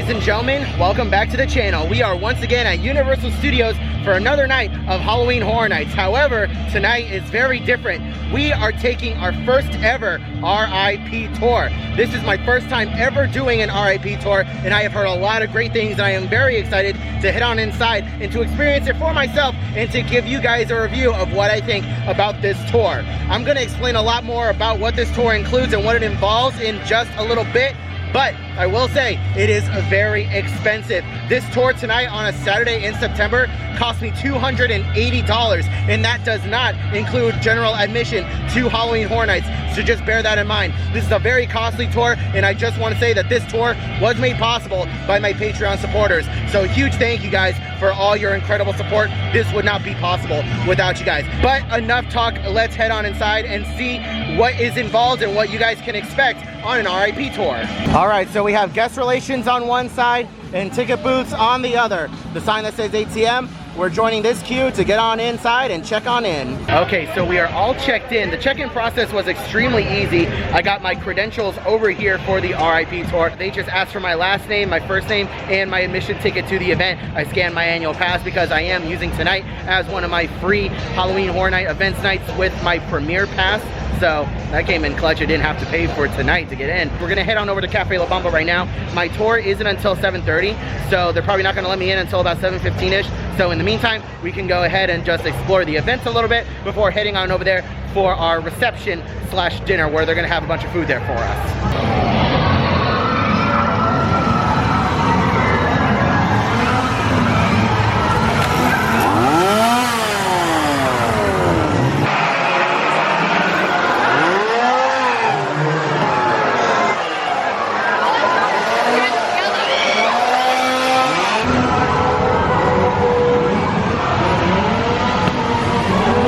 ladies and gentlemen, welcome back to the channel. We are once again at Universal Studios for another night of Halloween Horror Nights. However, tonight is very different. We are taking our first ever RIP tour. This is my first time ever doing an RIP tour, and I have heard a lot of great things, and I am very excited to head on inside and to experience it for myself and to give you guys a review of what I think about this tour. I'm going to explain a lot more about what this tour includes and what it involves in just a little bit. But I will say it is very expensive. This tour tonight on a Saturday in September cost me $280, and that does not include general admission to Halloween Horror Nights, so just bear that in mind. This is a very costly tour, and I just want to say that this tour was made possible by my Patreon supporters. So a huge thank you guys for all your incredible support. This would not be possible without you guys. But enough talk, let's head on inside and see what is involved and what you guys can expect on an RIP tour. All right, so we have guest relations on one side and ticket booths on the other. The sign that says ATM, we're joining this queue to get on inside and check on in. Okay, so we are all checked in. The check-in process was extremely easy. I got my credentials over here for the RIP tour. They just asked for my last name, my first name, and my admission ticket to the event. I scanned my annual pass because I am using tonight as one of my free Halloween Horror Night events nights with my premiere pass. So that came in clutch. I didn't have to pay for it tonight to get in. We're gonna head on over to Cafe La Bamba right now. My tour isn't until 7:30, so they're probably not gonna let me in until about 7:15-ish. So in the meantime, we can go ahead and just explore the events a little bit before heading on over there for our reception / dinner, where they're gonna have a bunch of food there for us.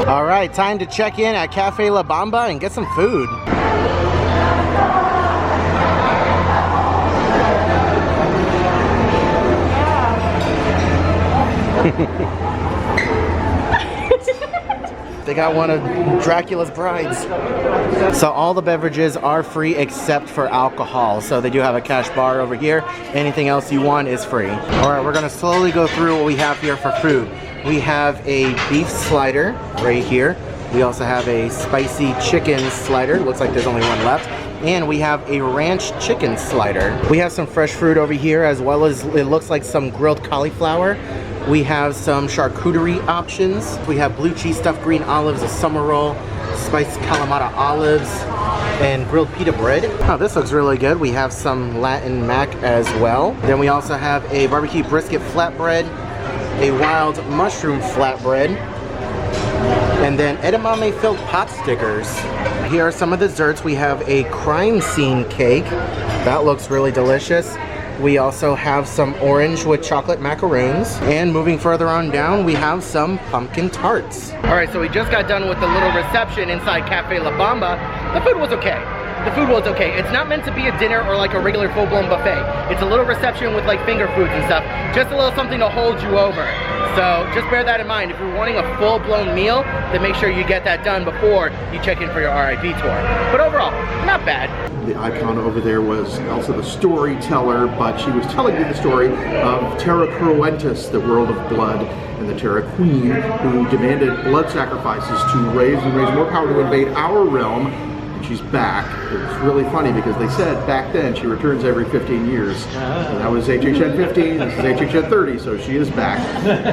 Alright, time to check in at Cafe La Bamba and get some food. They got one of Dracula's brides. So all the beverages are free except for alcohol. So they do have a cash bar over here. Anything else you want is free. Alright, we're gonna slowly go through what we have here for food. We have a beef slider right here. We also have a spicy chicken slider. Looks like there's only one left. And we have a ranch chicken slider. We have some fresh fruit over here, as well as it looks like some grilled cauliflower. We have some charcuterie options. We have blue cheese stuffed green olives, a summer roll, spiced Kalamata olives, and grilled pita bread. Oh, this looks really good. We have some Latin mac as well. Then we also have a barbecue brisket flatbread, a wild mushroom flatbread, and then edamame filled pot stickers. Here are some of the desserts. We have a crime scene cake. That looks really delicious. We also have some orange with chocolate macaroons. And moving further on down, we have some pumpkin tarts. All right, so we just got done with the little reception inside Cafe La Bamba. The food was okay. The food was okay. It's not meant to be a dinner or like a regular full-blown buffet. It's a little reception with like finger foods and stuff. Just a little something to hold you over. So just bear that in mind. If you're wanting a full-blown meal, then make sure you get that done before you check in for your RIP tour. But overall, not bad. The icon over there was also the storyteller, but she was telling you the story of Terra Cruentis, the world of blood, and the Terra Queen, who demanded blood sacrifices to raise more power to invade our realm. She's back. It's really funny because they said back then she returns every 15 years. And that was HHN 15, this is HHN 30, so she is back.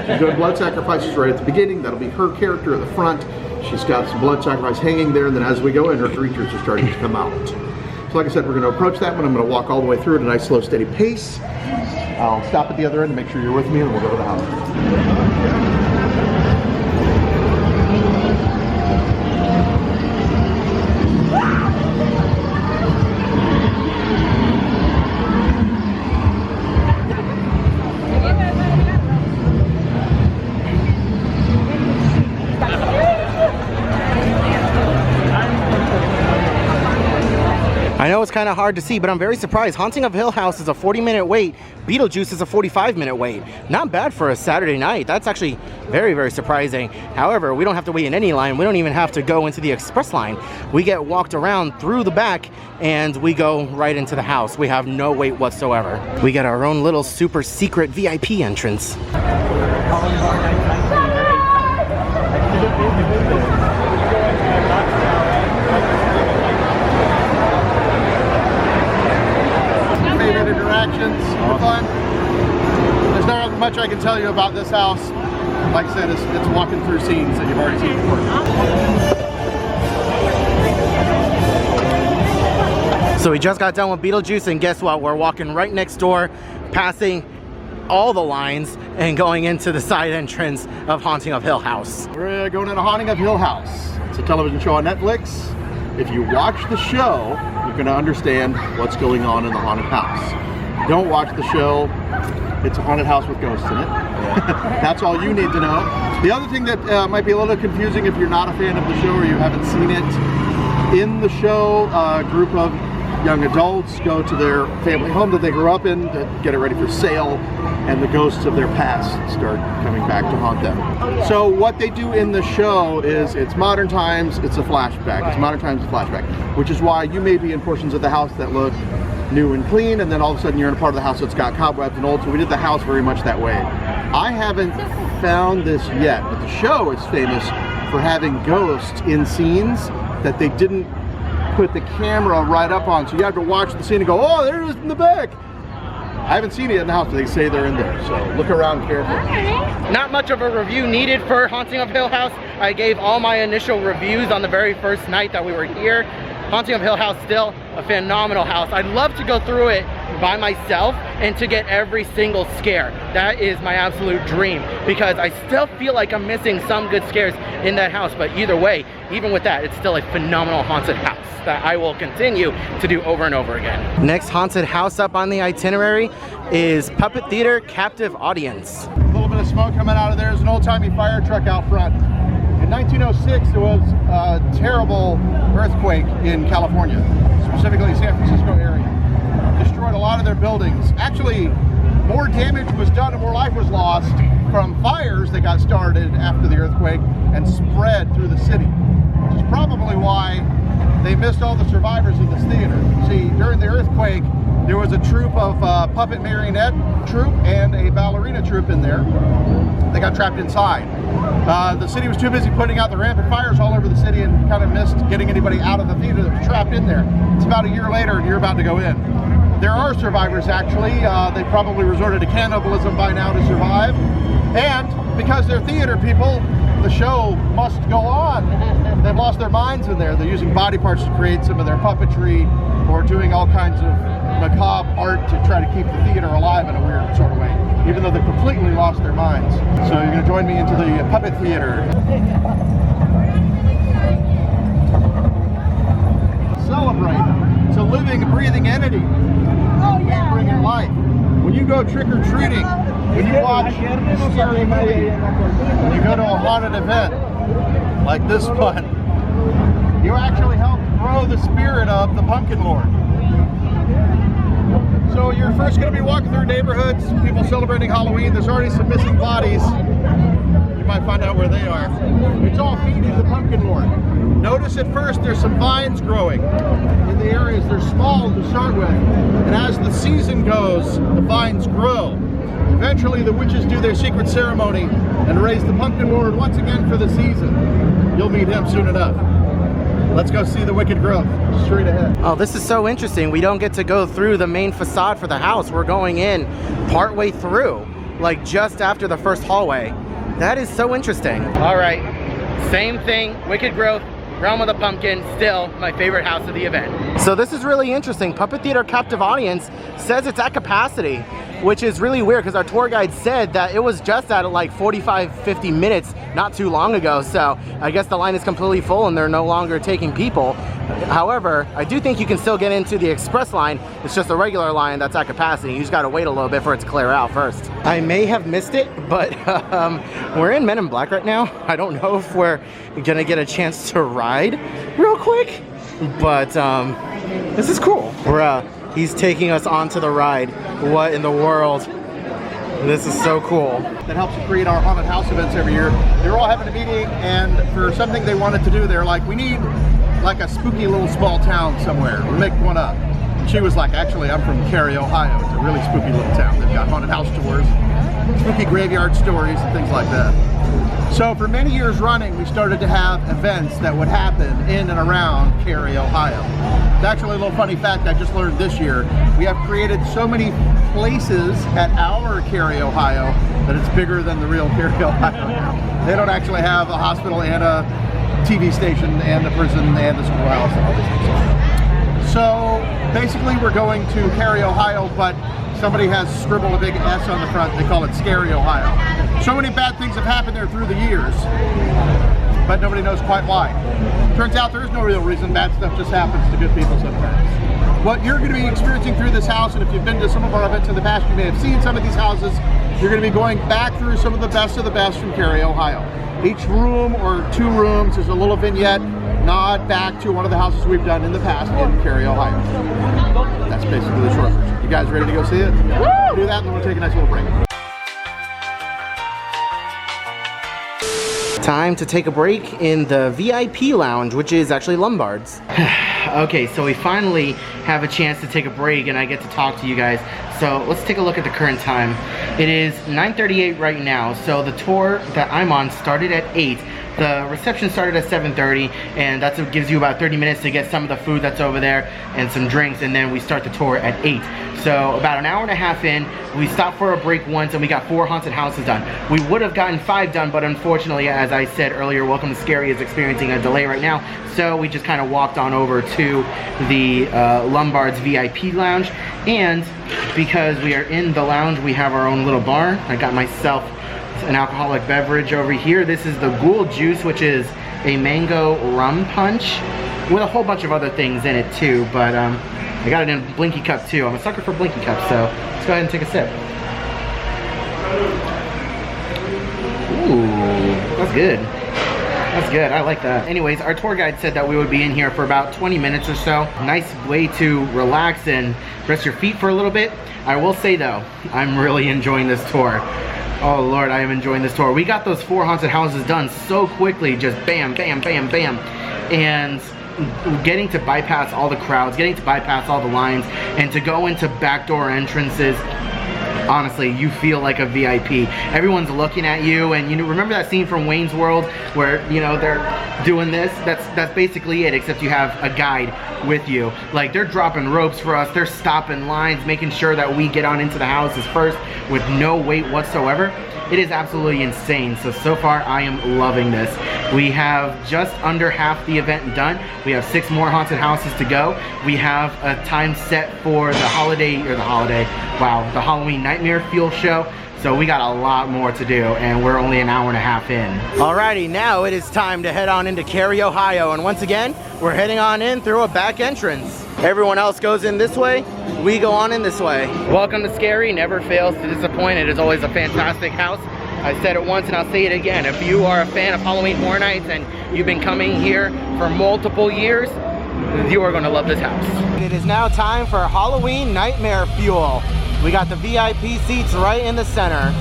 She's doing blood sacrifices right at the beginning. That'll be her character at the front. She's got some blood sacrifice hanging there, and then as we go in, her creatures are starting to come out. So like I said, we're going to approach that one. I'm going to walk all the way through at a nice, slow, steady pace. I'll stop at the other end to make sure you're with me, and we'll go to the house. I know it's kind of hard to see, but I'm very surprised. Haunting of Hill House is a 40-minute wait. Beetlejuice is a 45-minute wait. Not bad for a Saturday night. That's actually very, very surprising. However, we don't have to wait in any line. We don't even have to go into the express line. We get walked around through the back and we go right into the house. We have no wait whatsoever. We get our own little super secret VIP entrance. Interactions, super fun. There's not much I can tell you about this house. Like I said, it's walking through scenes that you've already seen before. So we just got done with Beetlejuice, and guess what? We're walking right next door, passing all the lines and going into the side entrance of Haunting of Hill House. We're going into Haunting of Hill House. It's a television show on Netflix. If you watch the show, you're going to understand what's going on in the haunted house. Don't watch the show. It's a haunted house with ghosts in it. That's all you need to know. The other thing that might be a little confusing if you're not a fan of the show or you haven't seen it, in the show, a group of young adults go to their family home that they grew up in to get it ready for sale, and the ghosts of their past start coming back to haunt them. So what they do in the show is, it's modern times, it's a flashback. It's modern times, it's a flashback, which is why you may be in portions of the house that look new and clean, and then all of a sudden you're in a part of the house that's got cobwebs and old. So we did the house very much that way. I haven't found this yet, but the show is famous for having ghosts in scenes that they didn't put the camera right up on, so you have to watch the scene and go, oh, there it is in the back. I haven't seen it in the house, but they say they're in there, so look around carefully. Not much of a review needed for Haunting of Hill House. I gave all my initial reviews on the very first night that we were here. Haunting of Hill House, still a phenomenal house. I'd love to go through it by myself and to get every single scare. That is my absolute dream, because I still feel like I'm missing some good scares in that house. But either way, even with that, it's still a phenomenal haunted house that I will continue to do over and over again. Next haunted house up on the itinerary is Puppet Theater Captive Audience. A little bit of smoke coming out of there. There's an old-timey fire truck out front. In 1906, there was a terrible earthquake in California, specifically San Francisco area. Destroyed a lot of their buildings. Actually, more damage was done and more life was lost from fires that got started after the earthquake and spread through the city, which is probably why they missed all the survivors of this theater. See, during the earthquake, there was a troupe of puppet marionette troupe and a ballerina troupe in there. They got trapped inside. The city was too busy putting out the rampant fires all over the city and kind of missed getting anybody out of the theater that was trapped in there. It's about a year later and you're about to go in. There are survivors, actually. They probably resorted to cannibalism by now to survive. And because they're theater people, the show must go on. They've lost their minds in there. They're using body parts to create some of their puppetry, or doing all kinds of macabre art to try to keep the theater alive in a weird sort of way, even though they've completely lost their minds. So you're going to join me into the puppet theater. Celebrate. It's a living, breathing entity. Bringing life. When you go trick-or-treating, when you watch a scary movie, when you go to a haunted event like this one, you actually help grow the spirit of the Pumpkin Lord. So you're first going to be walking through neighborhoods, people celebrating Halloween. There's already some missing bodies. You might find out where they are. It's all feeding the Pumpkin Lord. Notice at first there's some vines growing in the areas. They're small to start with, and as the season goes, the vines grow. Eventually the witches do their secret ceremony and raise the Pumpkin Lord once again for the season. You'll meet him soon enough. Let's go see the wicked growth straight ahead. Oh, this is so interesting. We don't get to go through the main facade for the house. We're going in partway through, like just after the first hallway. That is so interesting. All right, same thing, wicked growth, Realm of the Pumpkin, still my favorite house of the event. So this is really interesting. Puppet Theater Captive Audience says it's at capacity, which is really weird because our tour guide said that it was just at like 45-50 minutes not too long ago. So I guess the line is completely full and they're no longer taking people. However, I do think you can still get into the express line. It's just a regular line that's at capacity. You just got to wait a little bit for it to clear out first. I may have missed it, but we're in Men in Black right now. I don't know if we're gonna get a chance to ride real quick, but This is cool. Bruh, he's taking us onto the ride. What in the world? This is so cool. That helps create our haunted house events every year. They were all having a meeting, and for something they wanted to do, they're like, we need like a spooky little small town somewhere. We'll make one up. And she was like, actually, I'm from Cary, Ohio. It's a really spooky little town. They've got haunted house tours, spooky graveyard stories, and things like that. So for many years running, we started to have events that would happen in and around Cary, Ohio. It's actually a little funny fact I just learned this year. We have created so many places at our Cary, Ohio, that it's bigger than the real Cary, Ohio. They don't actually have a hospital and a TV station and a prison and a schoolhouse and all this stuff. So basically we're going to Cary, Ohio, but somebody has scribbled a big S on the front. They call it Scary, Ohio. So many bad things have happened there through the years, but nobody knows quite why. Turns out there is no real reason. Bad stuff just happens to good people sometimes. What you're going to be experiencing through this house, and if you've been to some of our events in the past, you may have seen some of these houses. You're going to be going back through some of the best from Cary, Ohio. Each room or 2 rooms is a little vignette nod back to one of the houses we've done in the past in Cary, Ohio. That's basically the short version. You guys ready to go see it? Woo! Do that and then we'll take a nice little break. Time to take a break in the VIP lounge, which is actually Lombard's. Okay, so we finally have a chance to take a break and I get to talk to you guys. So let's take a look at the current time. It is 9:38 right now, so the tour that I'm on started at 8. The reception started at 7:30, and that's what gives you about 30 minutes to get some of the food that's over there and some drinks, and then we start the tour at 8. So about an hour and a half in, we stopped for a break once and we got 4 haunted houses done. We would have gotten 5 done, but unfortunately, as I said earlier, Welcome to Scary is experiencing a delay right now. So we just kind of walked on over to the Lombard's VIP lounge, and because we are in the lounge, we have our own little bar. I got myself an alcoholic beverage over here. This is the Ghoul Juice, which is a mango rum punch with a whole bunch of other things in it too, but I got it in a Blinky cup too. I'm a sucker for Blinky cups, so let's go ahead and take a sip. Ooh, that's good. That's good, I like that. Anyways, our tour guide said that we would be in here for about 20 minutes or so. Nice way to relax and rest your feet for a little bit. I will say though, I'm really enjoying this tour. Oh Lord, I am enjoying this tour. We got those 4 haunted houses done so quickly, just bam, bam, bam, bam. And getting to bypass all the crowds, getting to bypass all the lines, and to go into backdoor entrances, honestly, you feel like a VIP. Everyone's looking at you, and you know, remember that scene from Wayne's World where, you know, they're doing this? That's basically it, except you have a guide with you. Like, they're dropping ropes for us, they're stopping lines, making sure that we get on into the houses first with no wait whatsoever. It is absolutely insane. So far I am loving this. We have just under half the event done. We have 6 more haunted houses to go. We have a time set for the Halloween Nightmare Fuel show. So we got a lot more to do, and we're only an hour and a half in. Alrighty, now it is time to head on into Cary, Ohio. And once again, we're heading on in through a back entrance. Everyone else goes in this way, we go on in this way. Welcome to Scary, never fails to disappoint. It is always a fantastic house. I said it once and I'll say it again. If you are a fan of Halloween Horror Nights and you've been coming here for multiple years, you are gonna love this house. It is now time for Halloween Nightmare Fuel. We got the VIP seats right in the center.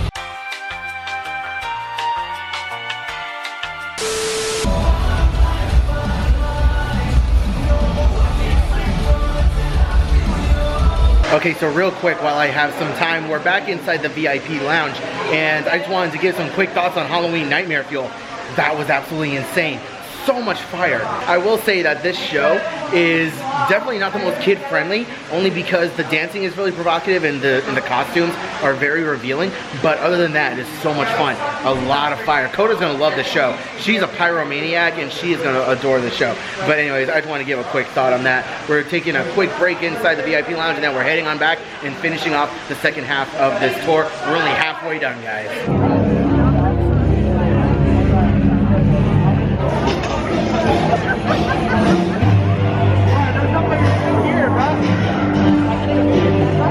Okay, so real quick, while I have some time, we're back inside the VIP lounge, and I just wanted to give some quick thoughts on Halloween Nightmare Fuel. That was absolutely insane. So much fire. I will say that this show is definitely not the most kid-friendly, only because the dancing is really provocative and the costumes are very revealing. But other than that, it's so much fun. A lot of fire. Coda's gonna love the show. She's a pyromaniac and she is gonna adore the show. But anyways, I just want to give a quick thought on that. We're taking a quick break inside the VIP lounge, and then we're heading on back and finishing off the second half of this tour. We're only halfway done, guys.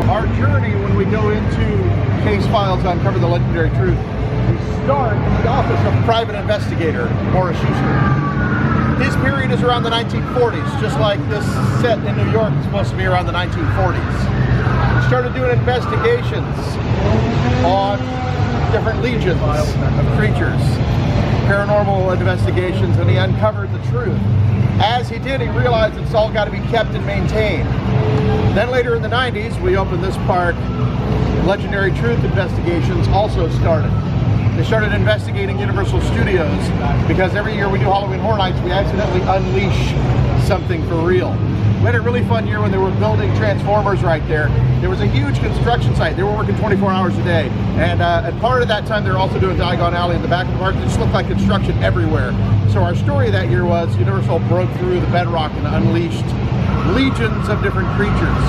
Our journey, when we go into case files to uncover the legendary truth, we start in the office of private investigator Morris Schuster. His period is around the 1940s, just like this set in New York is supposed to be around the 1940s. He started doing investigations on different legions of creatures, paranormal investigations, and he uncovered the truth. As he did, he realized it's all got to be kept and maintained. Then later in the 90s, we opened this park. Legendary Truth investigations also started. They started investigating Universal Studios because every year we do Halloween Horror Nights, we accidentally unleash something for real. We had a really fun year when they were building Transformers right there. There was a huge construction site. They were working 24 hours a day. And part of that time, they were also doing Diagon Alley in the back of the park. It just looked like construction everywhere. So our story that year was Universal broke through the bedrock and unleashed legions of different creatures.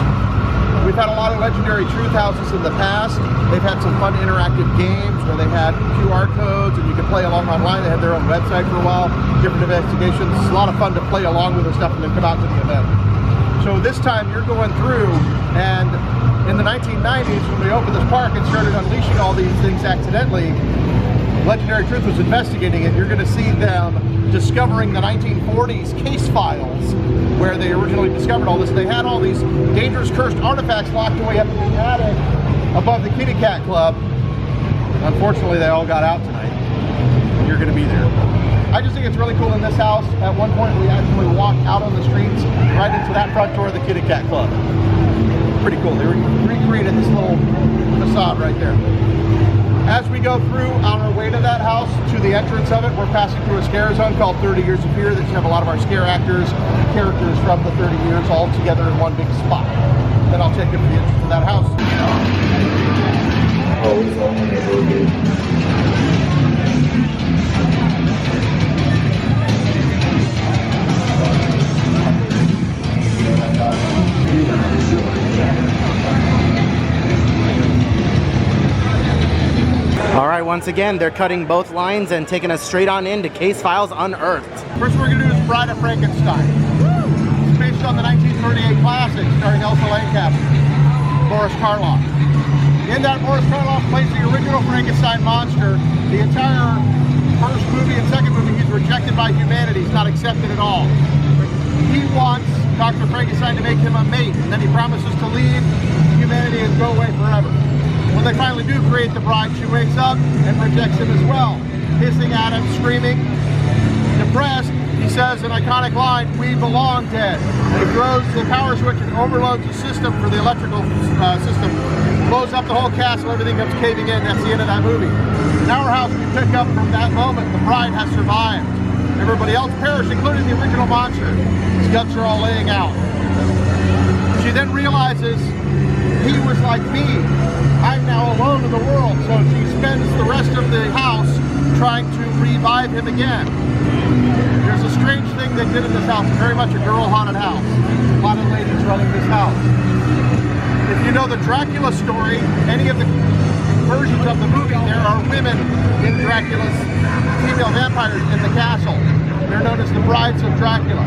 We've had a lot of Legendary Truth houses in the past. They've had some fun interactive games where they had QR codes and you could play along online. They had their own website for a while, different investigations. It's a lot of fun to play along with the stuff and then come out to the event. So this time you're going through, and in the 1990s when we opened this park and started unleashing all these things accidentally, Legendary Truth was investigating it. You're going to see them discovering the 1940s case files where they originally discovered all this. They had all these dangerous cursed artifacts locked away up in the attic above the Kitty Cat Club. Unfortunately, they all got out tonight. You're going to be there. I just think it's really cool in this house. At one point, we actually walked out on the streets right into that front door of the Kitty Cat Club. Pretty cool. They recreated this little facade right there. As we go through on our way to that house, to the entrance of it, we're passing through a scare zone called 30 Years of Fear that have a lot of our scare actors, characters from the 30 years all together in one big spot. Then I'll take you to the entrance of that house. All right, once again, they're cutting both lines and taking us straight on into Case Files Unearthed. First we're going to do is Bryden Frankenstein. It's based on the 1938 classic starring Elsa Lancaster, Boris Karloff. In that, Boris Karloff plays the original Frankenstein monster. The entire first movie and second movie, he's rejected by humanity. He's not accepted at all. He wants Dr. Frankenstein to make him a mate, and then he promises to leave humanity and go away forever. When they finally do create the bride, she wakes up and rejects him as well. Hissing at him, screaming, depressed, he says an iconic line, "We belong dead." And he throws the power switch and overloads the system for the electrical system, blows up the whole castle, everything comes caving in. That's the end of that movie. In our house, we pick up from that moment. The bride has survived. Everybody else perished, including the original monster. His guts are all laying out. She then realizes he was like me. I'm now alone in the world, so she spends the rest of the house trying to revive him again. There's a strange thing they did in this house, very much a girl-haunted house. A lot of ladies running this house. If you know the Dracula story, any of the versions of the movie, there are women in Dracula's female vampires in the castle. They're known as the brides of Dracula.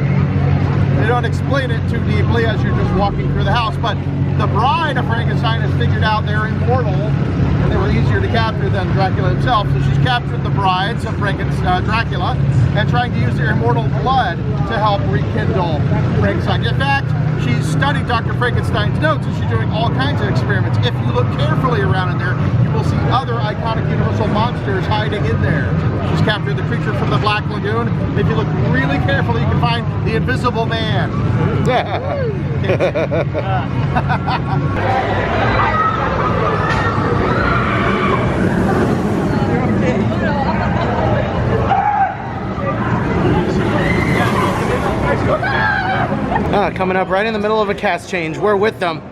They don't explain it too deeply as you're just walking through the house, but the bride of Frankenstein has figured out they're immortal and they were easier to capture than Dracula himself, so she's captured the brides of Dracula and trying to use their immortal blood to help rekindle Frankenstein. In fact, she's studied Dr. Frankenstein's notes and she's doing all kinds of experiments. If you look carefully around in there, you will see other iconic Universal monsters hiding in there. She's captured the creature from the Black Lagoon. If you look really carefully, you can find the Invisible Man. Coming up right in the middle of a cast change. We're with them.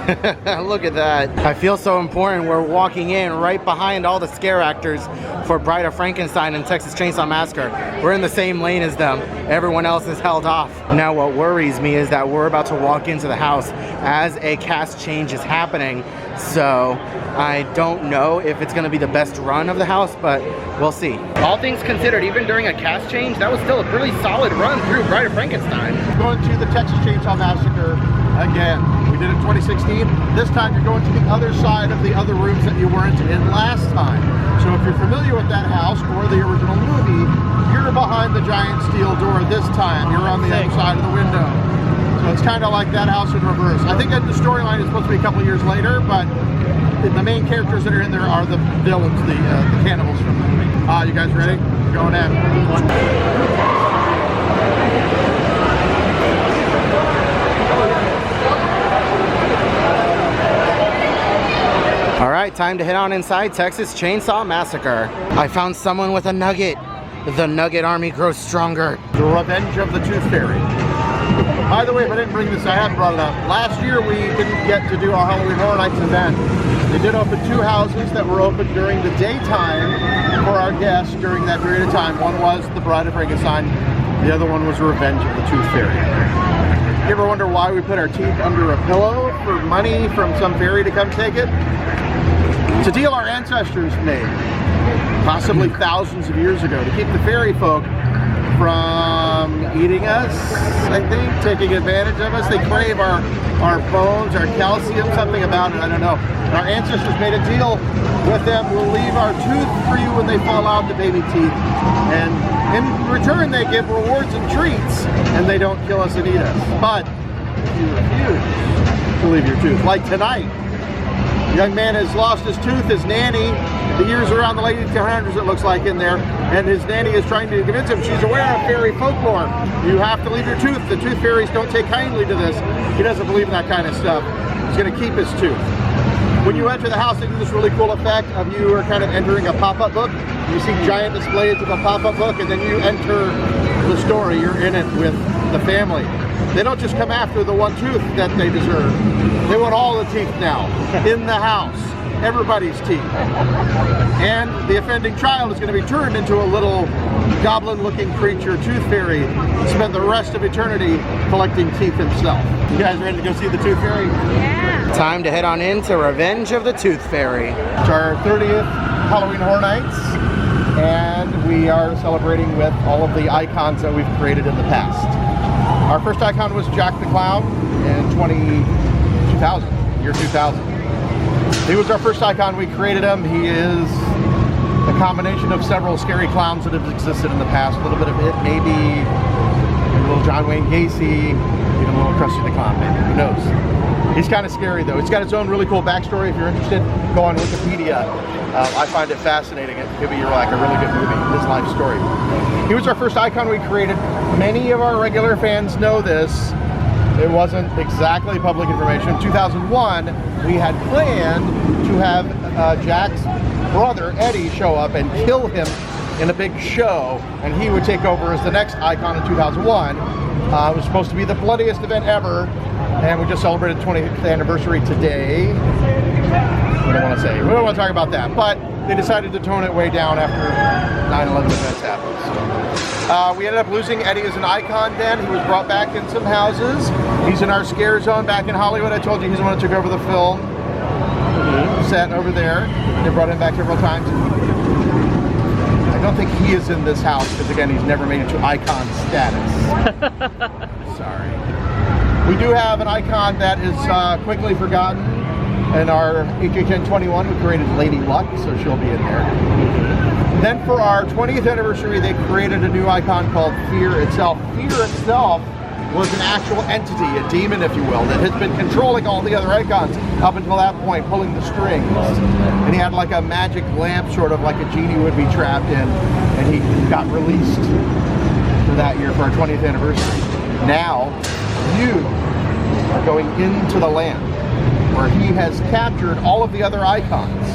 Look at that. I feel so important. We're walking in right behind all the scare actors for Bryden Frankenstein and Texas Chainsaw Massacre. We're in the same lane as them. Everyone else is held off. Now what worries me is that we're about to walk into the house as a cast change is happening. So I don't know if it's going to be the best run of the house, but we'll see. All things considered, even during a cast change, that was still a really solid run through Bryden Frankenstein. Going to the Texas Chainsaw Massacre, again. We did it in 2016. This time you're going to the other side of the other rooms that you weren't in last time. So if you're familiar with that house or the original movie, you're behind the giant steel door this time. You're on the other side of the window. So it's kind of like that house in reverse. I think that the storyline is supposed to be a couple years later, but the main characters that are in there are the villains, the cannibals from the movie. You guys ready? Going in. All right, time to head on inside Texas Chainsaw Massacre. I found someone with a nugget. The Nugget Army grows stronger. The Revenge of the Tooth Fairy. By the way, if I didn't bring this, I haven't brought it up. Last year we didn't get to do our Halloween Horror Nights event. They did open 2 houses that were open during the daytime for our guests during that period of time. One was the Bryden Frankenstein, the other one was Revenge of the Tooth Fairy. You ever wonder why we put our teeth under a pillow for money from some fairy to come take it? It's a deal our ancestors made, possibly thousands of years ago, to keep the fairy folk from eating us, I think, taking advantage of us. They crave our bones, our calcium, something about it, I don't know. And our ancestors made a deal with them. We'll leave our tooth for you when they fall out, the baby teeth. And in return, they give rewards and treats, and they don't kill us and eat us. But if you refuse to leave your tooth, like tonight, a young man has lost his tooth, his nanny, the years around the late 1800s it looks like in there, and his nanny is trying to convince him she's aware of fairy folklore. You have to leave your tooth. The tooth fairies don't take kindly to this. He doesn't believe in that kind of stuff. He's going to keep his tooth. When you enter the house, they do this really cool effect of you are kind of entering a pop-up book. You see giant displays of a pop-up book, and then you enter the story. You're in it with the family. They don't just come after the one tooth that they deserve. They want all the teeth now in the house. Everybody's teeth. And the offending child is going to be turned into a little goblin-looking creature, tooth fairy, and spend the rest of eternity collecting teeth himself. You guys ready to go see the tooth fairy? Yeah. Time to head on into Revenge of the Tooth Fairy. It's our 30th Halloween Horror Nights, and we are celebrating with all of the icons that we've created in the past. Our first icon was Jack the Clown in 2000, year 2000. He was our first icon. We created him. He is a combination of several scary clowns that have existed in the past. A little bit of It, maybe a little John Wayne Gacy, even a little Krusty the Clown, maybe. Who knows? He's kind of scary, though. He's got his own really cool backstory. If you're interested, go on Wikipedia. I find it fascinating. It could be like a really good movie, his life story. He was our first icon we created. Many of our regular fans know this. It wasn't exactly public information. In 2001, we had planned to have Jack's brother, Eddie, show up and kill him in a big show, and he would take over as the next icon in 2001. It was supposed to be the bloodiest event ever, and we just celebrated 20th anniversary today. We don't want to say, we don't want to talk about that, but they decided to tone it way down after 9/11 events happened. So, we ended up losing Eddie as an icon then. He was brought back in some houses. He's in our scare zone back in Hollywood. I told you he's the one that took over the film set over there. They brought him back several times. I don't think he is in this house because, again, he's never made it to icon status. Sorry. We do have an icon that is quickly forgotten. In our HHN21, we created Lady Luck, so she'll be in there. Then for our 20th anniversary, they created a new icon called Fear Itself. Fear Itself was an actual entity, a demon, if you will, that has been controlling all the other icons up until that point, pulling the strings. And he had like a magic lamp, sort of like a genie would be trapped in, and he got released for that year for our 20th anniversary. Now, you are going into the land where he has captured all of the other icons,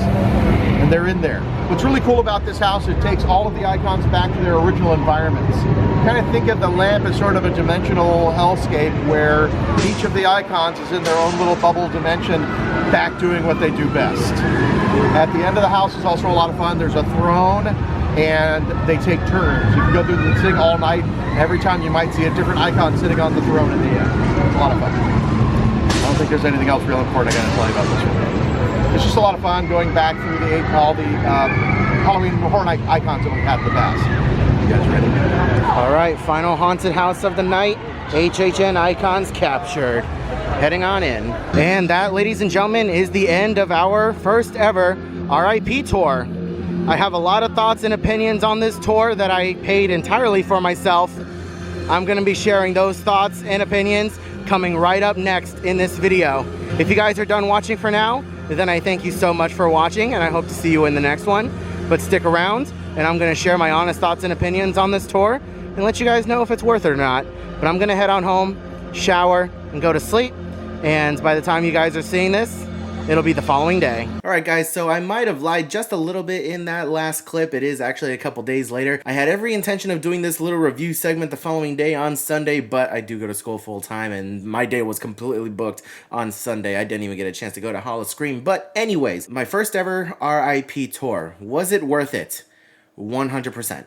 and they're in there. What's really cool about this house, it takes all of the icons back to their original environments. Kind of think of the lamp as sort of a dimensional hellscape where each of the icons is in their own little bubble dimension, back doing what they do best. At the end of the house is also a lot of fun. There's a throne, and they take turns. You can go through the thing all night. Every time you might see a different icon sitting on the throne in the end. It's a lot of fun. I don't think there's anything else real important I gotta tell you about this one. It's just a lot of fun going back through all the Halloween Horror Night icons that we've had in the past. You guys ready? All right, final haunted house of the night. HHN icons captured. heading on in. And that, ladies and gentlemen, is the end of our first ever RIP tour. I have a lot of thoughts and opinions on this tour that I paid entirely for myself. I'm going to be sharing those thoughts and opinions coming right up next in this video. If you guys are done watching for now, then I thank you so much for watching, and I hope to see you in the next one. But stick around, and I'm going to share my honest thoughts and opinions on this tour and let you guys know if it's worth it or not. But I'm going to head on home, shower, and go to sleep. And by the time you guys are seeing this, it'll be the following day. Alright guys, so I might have lied just a little bit in that last clip. It is actually a couple days later. I had every intention of doing this little review segment the following day on Sunday, but I do go to school full time and my day was completely booked on Sunday. I didn't even get a chance to go to Hall of Scream. But anyways, my first ever RIP tour. Was it worth it? 100%.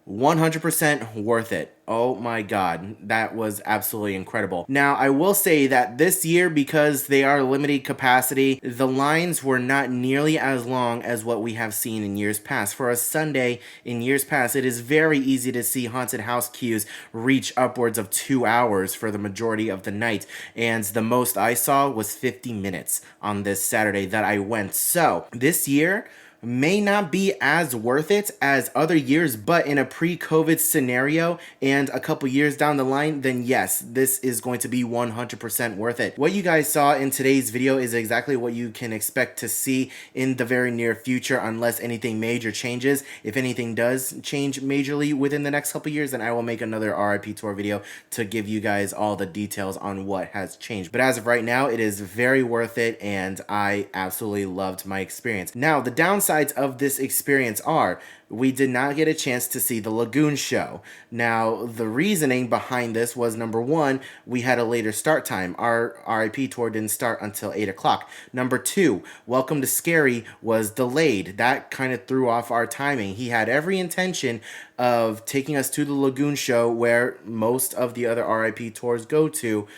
100% worth it. Oh my god, that was absolutely incredible. Now, I will say that this year, because they are limited capacity, the lines were not nearly as long as what we have seen in years past. For a Sunday in years past, it is very easy to see haunted house queues reach upwards of 2 hours for the majority of the night, and the most I saw was 50 minutes on this Saturday that I went. So, this year may not be as worth it as other years, but in a pre-COVID scenario and a couple years down the line, then yes, this is going to be 100% worth it. What you guys saw in today's video is exactly what you can expect to see in the very near future, unless anything major changes. If anything does change majorly within the next couple years, then I will make another RIP tour video to give you guys all the details on what has changed. But as of right now, it is very worth it, and I absolutely loved my experience. Now, the downside of this experience are we did not get a chance to see the Lagoon show. Now, the reasoning behind this was, number one, we had a later start time. Our RIP tour didn't start until 8 o'clock. Number two, Welcome to Scary was delayed. That kind of threw off our timing. He had every intention of taking us to the Lagoon show, where most of the other RIP tours go to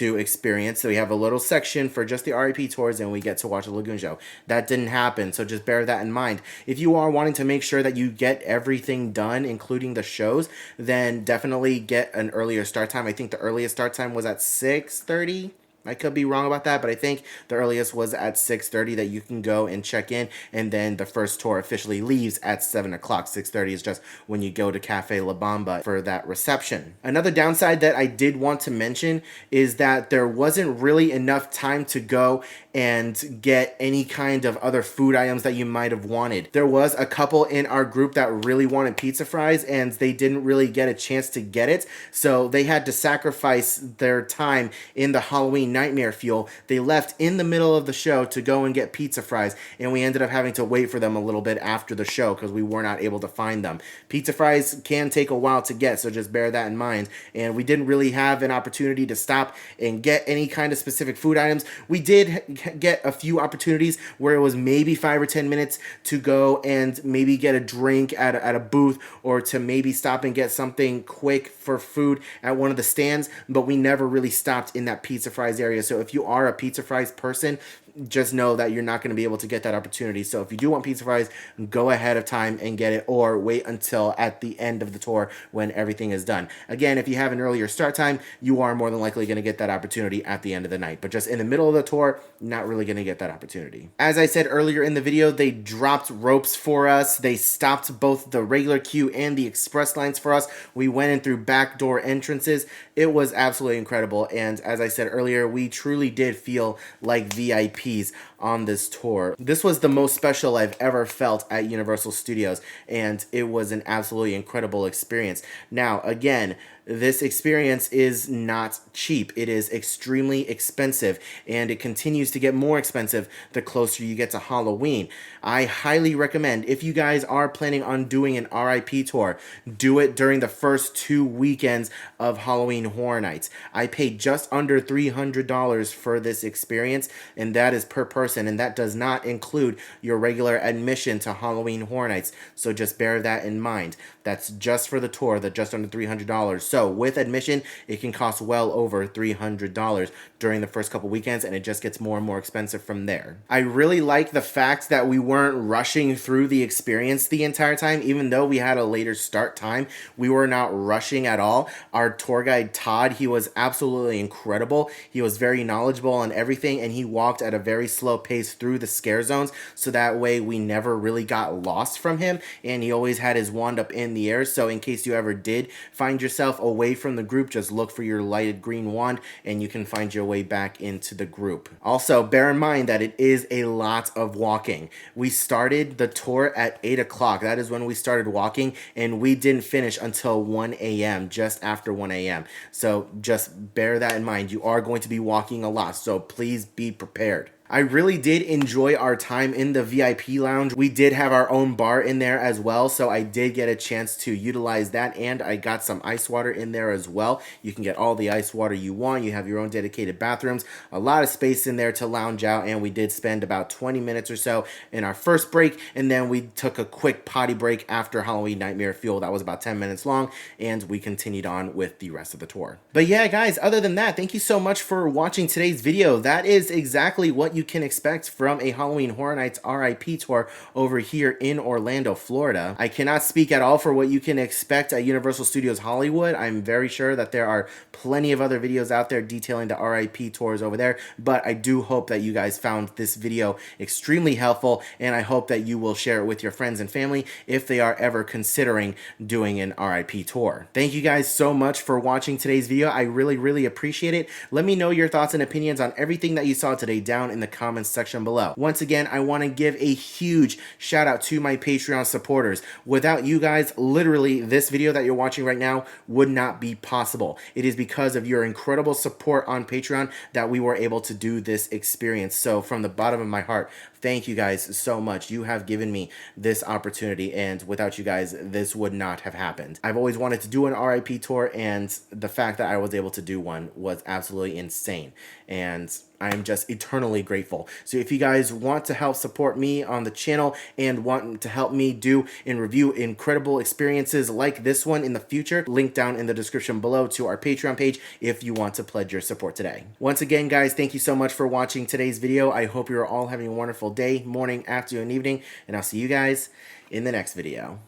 experience. So we have a little section for just the RIP tours, and we get to watch the Lagoon show. That didn't happen, so just bear that in mind. If you are wanting to make sure that you get everything done, including the shows, then definitely get an earlier start time. I think the earliest start time was at 6:30. I could be wrong about that, but I think the earliest was at 6:30 that you can go and check in, and then the first tour officially leaves at 7 o'clock. 6:30 is just when you go to Cafe La Bamba for that reception. Another downside that I did want to mention is that there wasn't really enough time to go and get any kind of other food items that you might have wanted. There was a couple in our group that really wanted pizza fries, and they didn't really get a chance to get it, so they had to sacrifice their time in the Halloween Nightmare Fuel. They left in the middle of the show to go and get pizza fries, and we ended up having to wait for them a little bit after the show because we were not able to find them. Pizza fries can take a while to get, so just bear that in mind. And we didn't really have an opportunity to stop and get any kind of specific food items. We did get a few opportunities where it was maybe 5 or 10 minutes to go and maybe get a drink at a booth, or to maybe stop and get something quick for food at one of the stands, but we never really stopped in that pizza fries area. So if you are a pizza fries person, just know that you're not going to be able to get that opportunity. So if you do want pizza fries, go ahead of time and get it, or wait until at the end of the tour when everything is done. Again, if you have an earlier start time, you are more than likely going to get that opportunity at the end of the night. But just in the middle of the tour, not really going to get that opportunity. As I said earlier in the video, they dropped ropes for us. They stopped both the regular queue and the express lines for us. We went in through back door entrances. It was absolutely incredible. And as I said earlier, we truly did feel like VIPs on this tour. This was the most special I've ever felt at Universal Studios, and it was an absolutely incredible experience. Now, again, this experience is not cheap. It is extremely expensive, and it continues to get more expensive the closer you get to Halloween. I highly recommend, if you guys are planning on doing an RIP tour, do it during the first 2 weekends of Halloween Horror Nights. I paid just under $300 for this experience, and that is per person, and that does not include your regular admission to Halloween Horror Nights, so just bear that in mind. That's just for the tour, just under $300. So with admission, it can cost well over $300 during the first couple weekends, and it just gets more and more expensive from there. I really like the fact that we weren't rushing through the experience the entire time. Even though we had a later start time, we were not rushing at all. Our tour guide, Todd, he was absolutely incredible. He was very knowledgeable on everything, and he walked at a very slow pace through the scare zones, so that way we never really got lost from him, and he always had his wand up in the air, so in case you ever did find yourself away from the group, just look for your lighted green wand and you can find your way back into the group. Also, bear in mind that it is a lot of walking. We started the tour at 8 o'clock. That is when we started walking, and we didn't finish until 1 a.m., just after 1 a.m. So just bear that in mind. You are going to be walking a lot, so please be prepared. I really did enjoy our time in the VIP lounge. We did have our own bar in there as well, so I did get a chance to utilize that, and I got some ice water in there as well. You can get all the ice water you want. You have your own dedicated bathrooms, a lot of space in there to lounge out, and we did spend about 20 minutes or so in our first break, and then we took a quick potty break after Halloween Nightmare Fuel. That was about 10 minutes long, and we continued on with the rest of the tour. But yeah, guys, other than that, thank you so much for watching today's video. That is exactly what you can expect from a Halloween Horror Nights RIP tour over here in Orlando, Florida. I cannot speak at all for what you can expect at Universal Studios Hollywood. I'm very sure that there are plenty of other videos out there detailing the RIP tours over there, but I do hope that you guys found this video extremely helpful, and I hope that you will share it with your friends and family if they are ever considering doing an RIP tour. Thank you guys so much for watching today's video. I really appreciate it. Let me know your thoughts and opinions on everything that you saw today down in the comments section below. Once again, I want to give a huge shout out to my Patreon supporters. Without you guys, literally this video that you're watching right now would not be possible. It is because of your incredible support on Patreon that we were able to do this experience. So from the bottom of my heart, thank you guys so much. You have given me this opportunity, and without you guys, this would not have happened. I've always wanted to do an RIP tour, and the fact that I was able to do one was absolutely insane, and I am just eternally grateful. So if you guys want to help support me on the channel and want to help me do and review incredible experiences like this one in the future, link down in the description below to our Patreon page if you want to pledge your support today. Once again, guys, thank you so much for watching today's video. I hope you're all having a wonderful day, morning, afternoon, evening, and I'll see you guys in the next video.